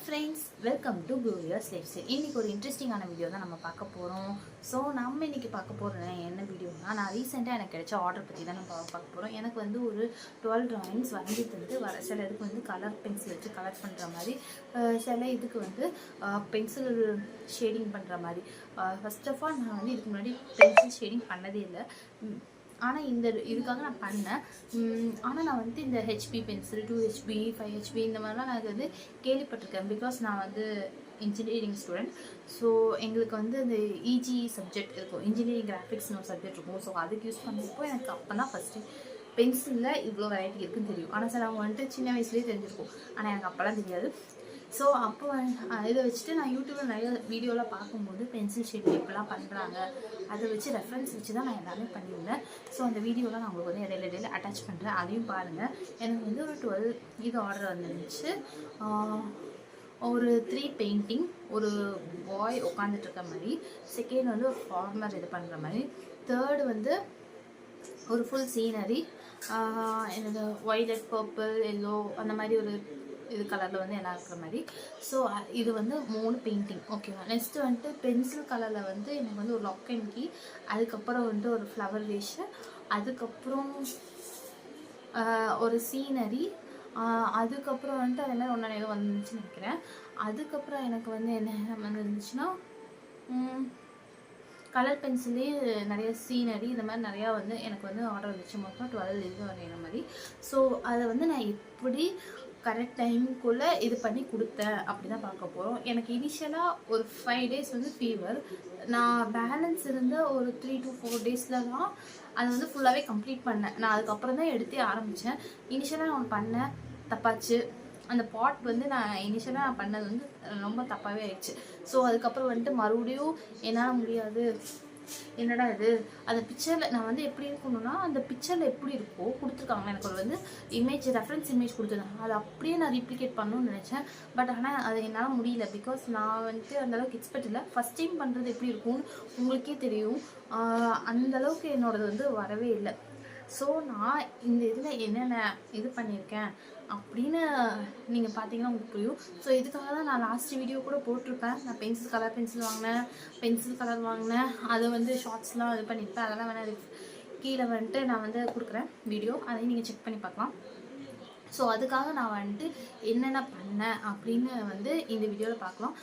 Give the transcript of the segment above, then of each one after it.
Friends, welcome to grow your life style. இன்றைக்கி ஒரு இன்ட்ரெஸ்டிங்கான வீடியோ தான் நம்ம பார்க்க போகிறோம். ஸோ நம்ம இன்றைக்கி பார்க்க போகிறோம் என்ன வீடியோனா, நான் ரீசெண்டாக எனக்கு கிடைச்ச ஆர்டர் பற்றி தான் நம்ம பார்க்க போகிறோம். எனக்கு வந்து ஒரு 12 ட்ராயிங்ஸ் வரைஞ்சி தந்து சில இதுக்கு வந்து கலர் பென்சில் வச்சு கலர் பண்ணுற மாதிரி, சில இதுக்கு வந்து பென்சில் ஷேடிங் பண்ணுற மாதிரி. ஃபர்ஸ்ட் ஆஃப் ஆல் நான் வந்து இதுக்கு முன்னாடி பென்சில் ஷேடிங் பண்ணதே இல்லை. ஆனால் இதுக்காக நான் பண்ணேன். ஆனால் நான் வந்து இந்த ஹெச்பி பென்சில் 2HB 5HB இந்த மாதிரிலாம் நான் வந்து கேள்விப்பட்டிருக்கேன். பிகாஸ் நான் வந்து இன்ஜினியரிங் ஸ்டூடெண்ட். ஸோ எங்களுக்கு வந்து இந்த இஜி சப்ஜெக்ட் இருக்கும், இன்ஜினியரிங் கிராஃபிக்ஸ்னு ஒரு சப்ஜெக்ட் இருக்கும். ஸோ அதுக்கு யூஸ் பண்ணுறப்போ எனக்கு அப்போ தான் ஃபஸ்ட்டு பென்சிலில் இவ்வளோ வெரைட்டி இருக்குதுன்னு தெரியும். ஆனால் சிலவங்க வந்துட்டு சின்ன வயசுலேயே தெரிஞ்சிருக்கும், ஆனால் எனக்கு அப்போலாம் தெரியாது. ஸோ அப்போ இதை வச்சுட்டு நான் யூடியூப்பில் நிறைய வீடியோலாம் பார்க்கும்போது பென்சில் ஷேடிங் எப்படிலாம் பண்ணுறாங்க அதை வச்சு ரெஃபரன்ஸ் வச்சு தான் நான் எல்லாமே பண்ணியிருந்தேன். ஸோ அந்த வீடியோலாம் நான் உங்களுக்கு வந்து இடையில அட்டாச் பண்ணுறேன், அதையும் பாருங்கள். எனக்கு வந்து ஒரு 12 இது ஆர்டர் வந்துருந்துச்சு. ஒரு 3 பெயிண்டிங், ஒரு பாய் உட்காந்துட்டு இருக்க மாதிரி, செகண்ட் வந்து ஒரு ஃபார்மர் இது பண்ணுற மாதிரி, தேர்டு வந்து ஒரு ஃபுல் சீனரி, என்னது ஒய்லட், பர்பிள், எல்லோ அந்த மாதிரி ஒரு இது கலரில் வந்து எல்லாம் இருக்கிற மாதிரி. ஸோ இது வந்து 3 பெயிண்டிங். ஓகேவா. நெக்ஸ்ட்டு வந்துட்டு பென்சில் கலரில் வந்து எனக்கு வந்து ஒரு லாக் அண்ட் கீ, அதுக்கப்புறம் வந்துட்டு ஒரு ஃப்ளவர் வேஷு, அதுக்கப்புறம் ஒரு சீனரி, அதுக்கப்புறம் வந்துட்டு அதே மாதிரி ஒன்று ஏதோ வந்துருந்துச்சுன்னு நினைக்கிறேன். அதுக்கப்புறம் எனக்கு வந்து என்ன வந்துருந்துச்சுன்னா கலர் பென்சிலே நிறைய சீனரி இந்த மாதிரி நிறையா வந்து எனக்கு வந்து ஆர்டர் வந்துச்சு. மொத்தம் 12 இது வரைகிற மாதிரி. ஸோ அதை வந்து நான் எப்படி கரெக்ட் டைமுக்குள்ளே இது பண்ணி கொடுத்தேன் அப்படி தான் பார்க்க போகிறோம். எனக்கு இனிஷியலாக ஒரு 5 days வந்து ஃபீவர். நான் பேலன்ஸ் இருந்த ஒரு 3 to 4 daysல தான் அதை வந்து ஃபுல்லாகவே கம்ப்ளீட் பண்ணேன். நான் அதுக்கப்புறம் தான் எடுத்தே ஆரம்பித்தேன். இனிஷியலாக நான் பண்ணேன், தப்பாச்சு. அந்த பாட் வந்து நான் இனிஷியலாக பண்ணது வந்து ரொம்ப தப்பாகவே ஆயிடுச்சு. ஸோ அதுக்கப்புறம் வந்துட்டு மறுபடியும் என்னால் முடியாது, என்னடா இது, அந்த பிக்சரில் நான் வந்து எப்படி இருக்கணும்னா அந்த பிக்சரில் எப்படி இருக்கோ கொடுத்துருக்காங்க. எனக்கு ஒரு வந்து இமேஜ், ரெஃபரன்ஸ் இமேஜ் கொடுத்துருந்தாங்க, அதை அப்படியே நான் ரீப்ளிகேட் பண்ணணும்னு நினச்சேன். பட் ஆனால் அது என்னால் முடியல. பிகாஸ் நான் வந்துட்டு அந்தளவுக்கு எக்ஸ்பெக்ட் இல்லை. ஃபஸ்ட் டைம் பண்ணுறது எப்படி இருக்கும்னு உங்களுக்கே தெரியும். அந்தளவுக்கு என்னோடது வந்து வரவே இல்லை. ஸோ நான் இந்த இதில் என்னென்ன இது பண்ணியிருக்கேன் அப்படின்னு நீங்கள் பார்த்தீங்கன்னா உங்களுக்கு புரியும். ஸோ இதுக்காக தான் நான் லாஸ்ட் வீடியோ கூட போட்டிருப்பேன். நான் கலர் பென்சில் வாங்கினேன், பென்சில் கலர் வாங்கினேன், அதை வந்து ஷார்ட்ஸ்லாம் இது பண்ணியிருப்பேன். அதெல்லாம் வேணால் கீழே வந்துட்டு நான் வந்து கொடுக்குறேன் வீடியோ, அதையும் நீங்கள் செக் பண்ணி பார்க்கலாம். ஸோ அதுக்காக நான் வந்துட்டு என்னென்ன பண்ணேன் அப்படின்னு வந்து இந்த வீடியோவில் பார்க்கலாம்.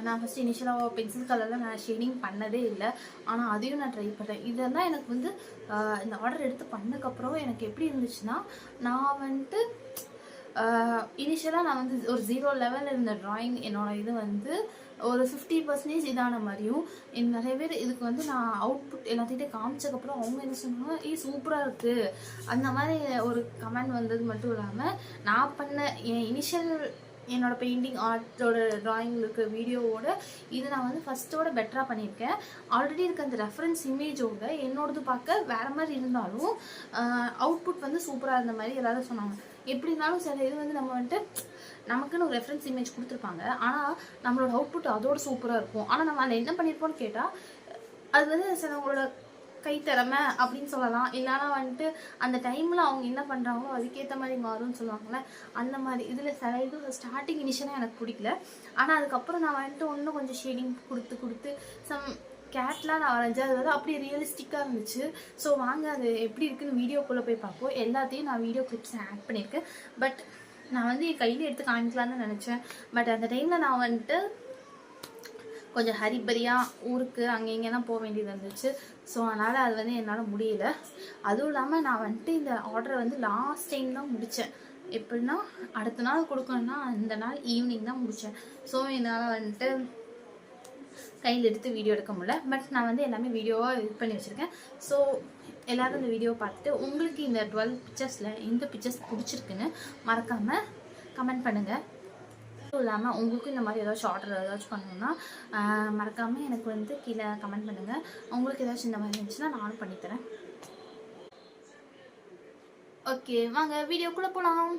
நான் ஃபஸ்ட்டு இனிஷியலாக பென்சில் கலரில் நான் ஷேடிங் பண்ணதே இல்லை, ஆனால் அதையும் நான் ட்ரை பண்ணேன். இதெல்லாம் எனக்கு வந்து இந்த ஆர்டர் எடுத்து பண்ணதுக்கப்புறம் எனக்கு எப்படி இருந்துச்சுன்னா, நான் வந்துட்டு இனிஷியலாக நான் வந்து ஒரு 0 level இருந்த ட்ராயிங் என்னோடய இது வந்து ஒரு 50% இதான மாதிரியும், நிறைய பேர் இதுக்கு வந்து நான் அவுட்புட் எல்லாத்திட்டே காமிச்சதுக்கப்புறம் அவங்க என்ன சொன்னாங்க, சூப்பராக இருக்குது அந்த மாதிரி ஒரு கமெண்ட் வந்தது மட்டும் இல்லாமல், நான் பண்ண என் இனிஷியல் என்னோடய பெயிண்டிங் ஆர்ட்டோட ட்ராயிங் இருக்க வீடியோவோட இது நான் வந்து ஃபஸ்ட்டோட பெட்டராக பண்ணியிருக்கேன். ஆல்ரெடி இருக்க அந்த ரெஃபரன்ஸ் இமேஜோட என்னோடது பார்க்க வேறு மாதிரி இருந்தாலும் அவுட்புட் வந்து சூப்பராக இருந்த மாதிரி எல்லாரும் சொன்னாங்க. எப்படி இருந்தாலும் சில இது வந்து நம்ம வந்துட்டு நமக்குன்னு ஒரு ரெஃபரன்ஸ் இமேஜ் கொடுத்துருப்பாங்க, ஆனால் நம்மளோட அவுட்புட் அதோட சூப்பராக இருக்கும். ஆனால் நம்ம அதில் என்ன பண்ணியிருப்போம்னு கேட்டால் அது வந்து சிலவங்களோட கைத்திறமை அப்படின்னு சொல்லலாம். இல்லைனா வந்துட்டு அந்த டைமில் அவங்க என்ன பண்ணுறாங்களோ அதுக்கேற்ற மாதிரி மாறும்னு சொல்லுவாங்களே, அந்த மாதிரி. இதில் சில இது ஸ்டார்டிங் இனிஷியலாக எனக்கு பிடிக்கல, ஆனால் அதுக்கப்புறம் நான் வந்துட்டு இன்னும் கொஞ்சம் ஷேடிங் கொடுத்து சம் கேட்லாம் நான் வரைஞ்சேன். அது வந்து அப்படியே ரியலிஸ்டிக்காக இருந்துச்சு. ஸோ வாங்க அது எப்படி இருக்குன்னு வீடியோக்குள்ளே போய் பார்ப்போம். எல்லாத்தையும் நான் வீடியோ கிளிப்ஸ் ஆட் பண்ணியிருக்கேன். பட் நான் வந்து என் கையில் எடுத்து காமிக்கலான்னு நினச்சேன். பட் அந்த டைமில் நான் வந்துட்டு கொஞ்சம் ஹரிபரியாக ஊருக்கு அங்கே இங்கே தான் போக வேண்டியது இருந்துச்சு. ஸோ அதனால் அது வந்து என்னால் முடியல. அதுவும் இல்லாமல் நான் வந்துட்டு இந்த ஆர்டரை வந்து லாஸ்ட் டைம் தான் முடித்தேன். எப்படின்னா அடுத்த நாள் கொடுக்கணுன்னா அந்த நாள் ஈவினிங் தான் முடித்தேன். ஸோ என்னால் வந்துட்டு கையில் எடுத்து வீடியோ எடுக்க முடியல. பட் நான் வந்து எல்லாமே வீடியோவாக இது பண்ணி வச்சுருக்கேன். ஸோ எல்லோரும் இந்த வீடியோ பார்த்துட்டு உங்களுக்கு இந்த 12 பிக்சர்ஸில் எந்த பிக்சர்ஸ் பிடிச்சிருக்குன்னு மறக்காமல் கமெண்ட் பண்ணுங்கள். அதுவும் இல்லாமல் உங்களுக்கும் இந்த மாதிரி ஏதாச்சும் ஆர்டர் ஏதாச்சும் பண்ணணுன்னா மறக்காமல் எனக்கு வந்து கீழே கமெண்ட் பண்ணுங்கள். உங்களுக்கு ஏதாச்சும் இந்த மாதிரி இருந்துச்சுன்னா நானும் பண்ணித்தரேன். ஓகே, வாங்க வீடியோக்குள்ளே போகலாம்.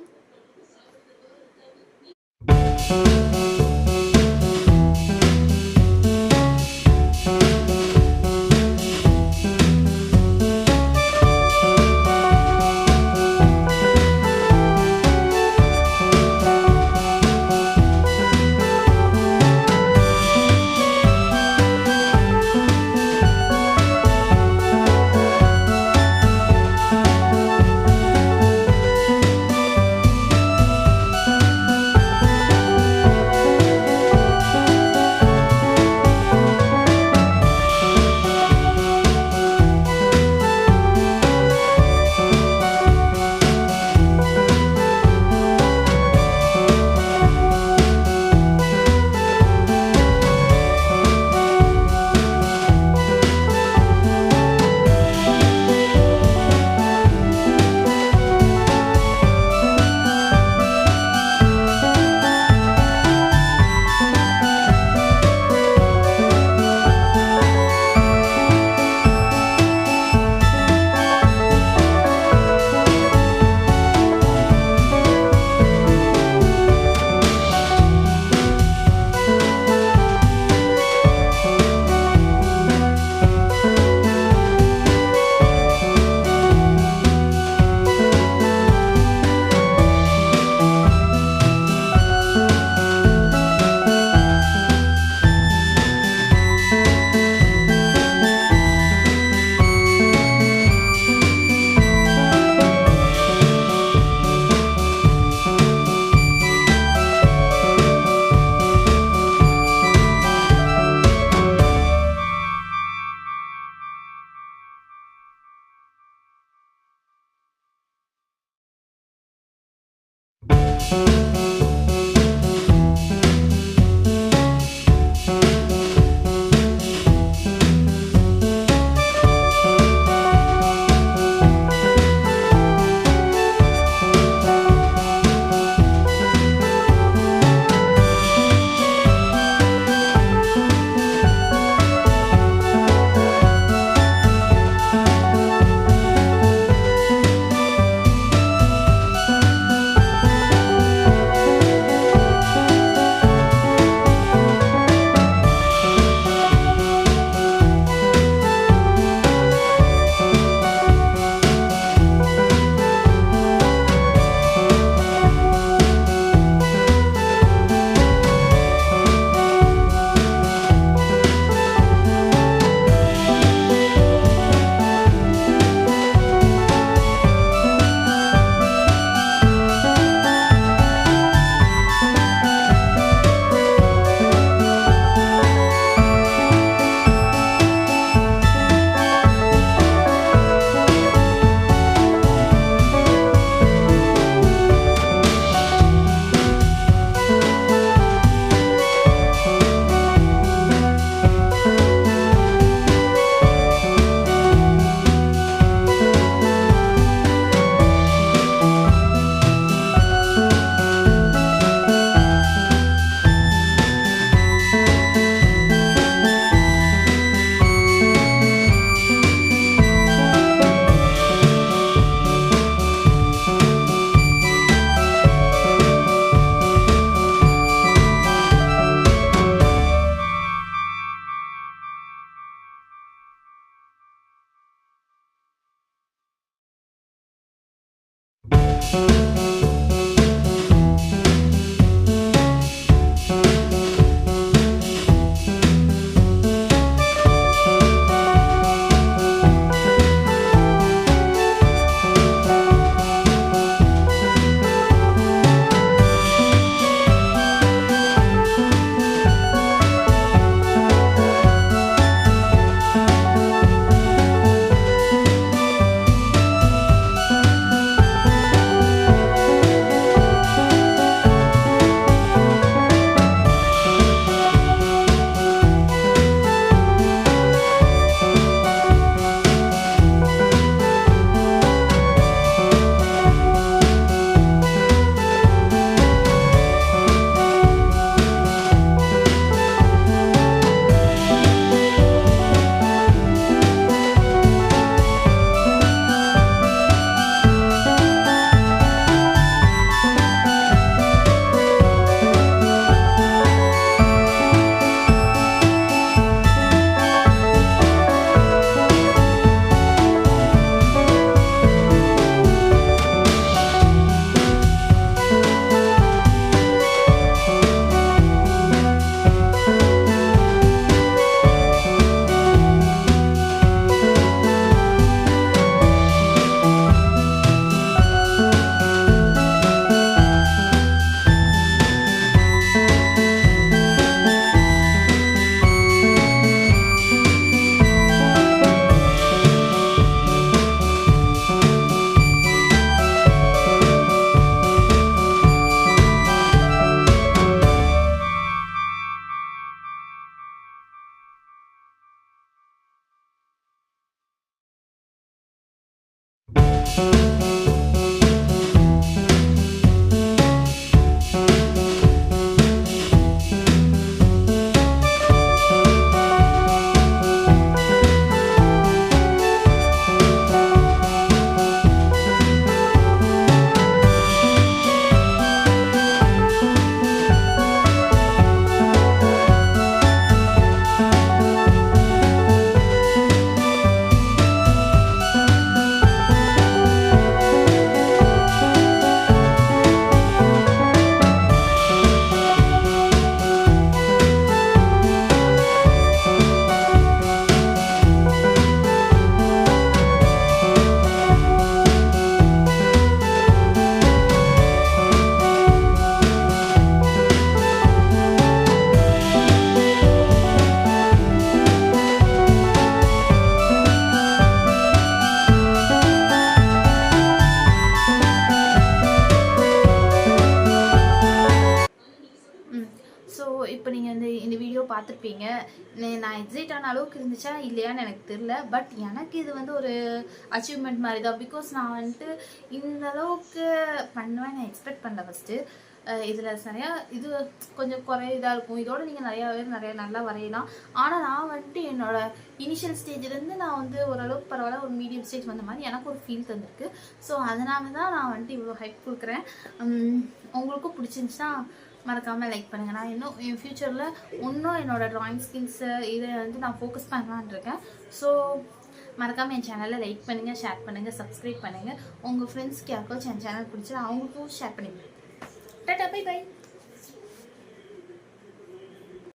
ஸோ இப்போ நீங்கள் இந்த வீடியோ பார்த்துருப்பீங்க. நான் எக்ஸைட் ஆன அளவுக்கு இருந்துச்சா இல்லையான்னு எனக்கு தெரில. பட் எனக்கு இது வந்து ஒரு அச்சீவ்மெண்ட் மாதிரி தான். பிகாஸ் நான் வந்துட்டு இந்த அளவுக்கு பண்ணுவேன் நான் எக்ஸ்பெக்ட் பண்ணல ஃபஸ்ட்டு. இதில் நிறையா இது கொஞ்சம் இதாக இருக்கும். இதோடு நீங்கள் நிறைய நல்லா வரையலாம். ஆனால் நான் வந்துட்டு என்னோடய இனிஷியல் ஸ்டேஜ்லேருந்து நான் வந்து ஓரளவுக்கு பரவாயில்ல ஒரு மீடியம் ஸ்டேஜ் வந்த மாதிரி எனக்கு ஒரு ஃபீல் தந்திருக்கு. ஸோ அதனால தான் நான் வந்துட்டு இவ்வளோ ஹைப் கொடுக்குறேன். உங்களுக்கும் பிடிச்சிருந்துச்சுன்னா மறக்காமல் லைக் பண்ணுங்கள். நான் இன்னும் என் ஃப்யூச்சரில் இன்னும் என்னோடய ட்ராயிங் ஸ்கில்ஸை இதை வந்து நான் ஃபோக்கஸ் பண்ணலான்னு இருக்கேன். ஸோ மறக்காமல் என் சேனலில் லைக் பண்ணுங்கள், ஷேர் பண்ணுங்கள், சப்ஸ்கிரைப் பண்ணுங்கள். உங்கள் ஃப்ரெண்ட்ஸ்க்கு யாருக்காச்சும் என் சேனல் பிடிச்சா அவங்களுக்கும் ஷேர் பண்ணிவிடுங்க. Tata, bye by.